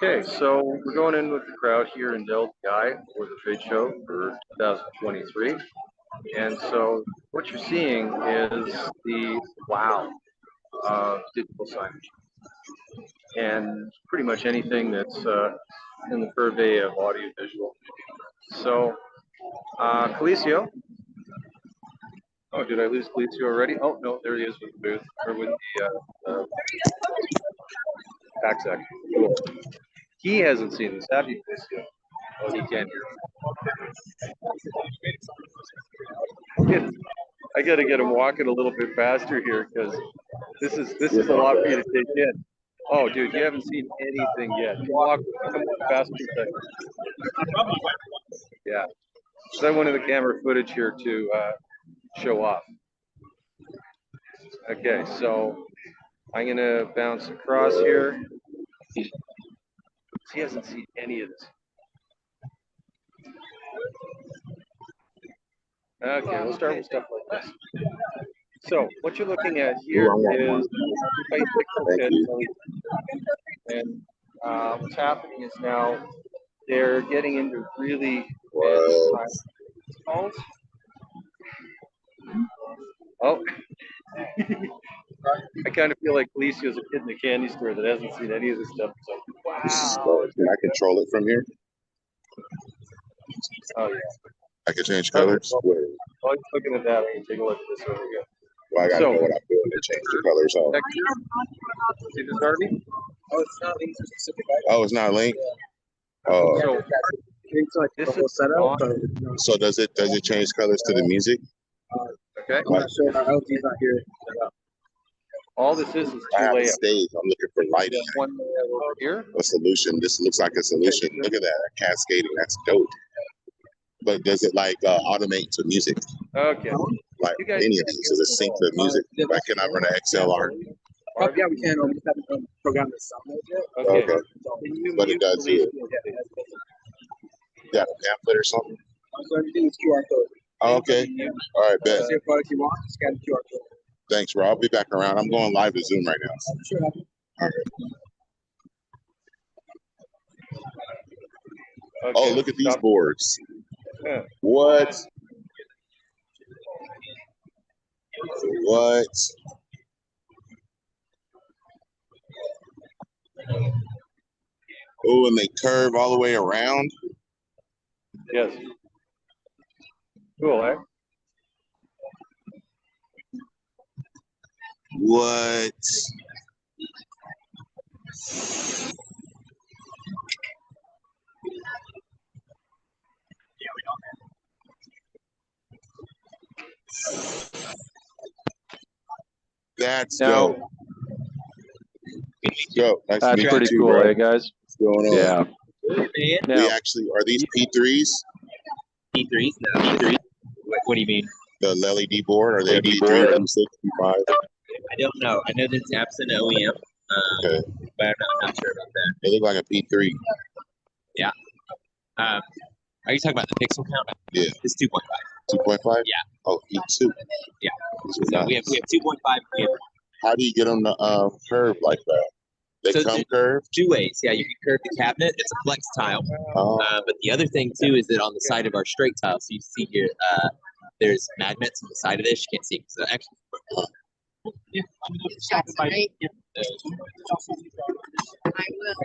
Okay, so we're going in with the crowd here in Del Guy for the trade show for 2023. And so what you're seeing is the wow digital signage and pretty much anything that's in the purvey of audio visual. So, Calicio. Oh, did I lose Calicio already? Oh, no, there he is with the booth, or with the pack sack. Cool. He hasn't seen this, have you, Calicio? Oh, he can't hear. I got to get him walking a little bit faster here because this is a lot for you to take in. Oh, dude, you haven't seen anything yet. Come faster. Yeah. So I wanted the camera footage here to show off. Okay, so I'm going to bounce across here. He hasn't seen any of this. Okay, we'll start with stuff like this. So what you're looking at here is and what's happening is now they're getting into really phones. Oh, I kind of feel like Felicio's a kid in the candy store that hasn't seen any of this stuff. So, wow. Can I control it from here? Oh, yeah. I can change colors? While I'm looking at that, I can take a look at this over here. Well, I gotta know what I'm doing to change the colors. See this, Harvey? Oh, it's not linked to specific. Oh, it's not linked? Oh. So, this is setup. So does it change colors to the music? Okay. I'm not sure. Our LG is not here. All this is I have a layouts. stage. I'm looking for lighting. One layout over here. A solution. This looks like a solution. Look at that. Cascading. That's dope. But does it like automate to music? Okay. Like any of these? Does it sync the music? Like, can I run an XLR? Yeah, we can. We just haven't programmed the sound yet. Okay. But it does here. Got a pamphlet or something? So everything is QR code. Oh, okay. All right, bet. See a product you want, scan the QR code. Thanks, bro. I'll be back around. I'm going live to Zoom right now. Sure. All right. Okay. Oh, look at these boards. Yeah. What? What? Oh, and they curve all the way around? Yes. Cool, eh? What? That's dope. Dope. Nice to meet you pretty too, cool, bro. eh, guys? What's going on? Yeah. We actually, are these P3s? P3s? No, P3s. What do you mean? The LED board? Are they P3, M6, P5? I don't know. I know that it's absent OEM, Okay. but I'm not sure about that. They look like a P3. Yeah. Are you talking about the pixel count? Yeah. It's 2.5. 2.5? Yeah. Oh, P2. Yeah. These are So nice. we have 2.5. How do you get them to curve like that? They So come curved? Two ways. Yeah, you can curve the cabinet. It's a flex tile. Oh. But the other thing too is that on the side of our straight tile, so you see here, there's magnets on the side of this. You can't see because actually. Yeah. Right? Yeah. I will.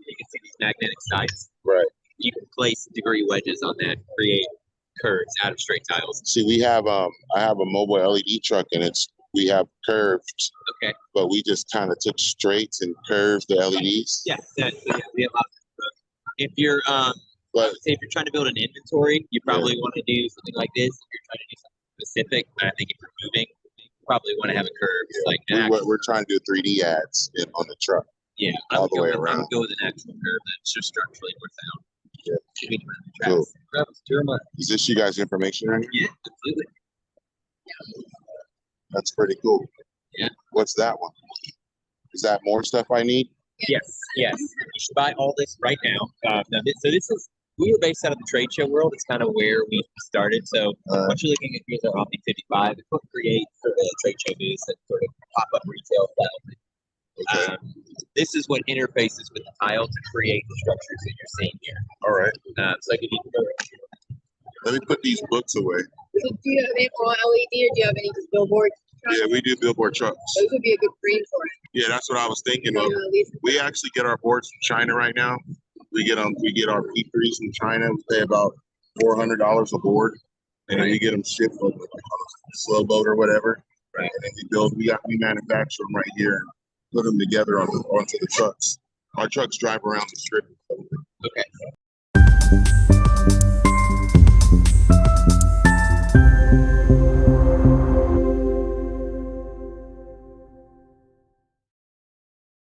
You can see these magnetic sides. Right. You can place degree wedges on that, create curves out of straight tiles. See, I have a mobile LED truck and we have curves. Okay. But we just kind of took straights and curved the LEDs. Yeah, we have lots of. If you're But say if you're trying to build an inventory, you probably want to do something like this. If you're trying to do something specific, I think if you're moving, you probably want to have a curve. It's like we're trying to do 3D ads on the truck. Yeah, all the way I around. would go with an actual curve that's just structurally more sound. Yeah. Cool. Is this you guys' information right here? Yeah, absolutely. That's pretty cool. Yeah. What's that one? Is that more stuff I need? Yes. You should buy all this right now. We were based out of the trade show world. It's kind of where we started. So what you're looking at here is our Omni 55. It's what creates sort of trade show booths and sort of pop-up retail style. Okay. this is what interfaces with the tile to create the structures that you're seeing here. All right. So I could Let me put these books away. So do you have any all LED or do you have any just billboards? Yeah, we do billboard trucks. Those would be a good frame for it. Yeah, that's what I was thinking You of. know, at least We actually get our boards from China right now. We get our P3s from China. We pay about $400 a board, and then we get them shipped on a slow boat or whatever. Right. And then we manufacture them right here, and put them together onto the trucks. Our trucks drive around the strip. Okay.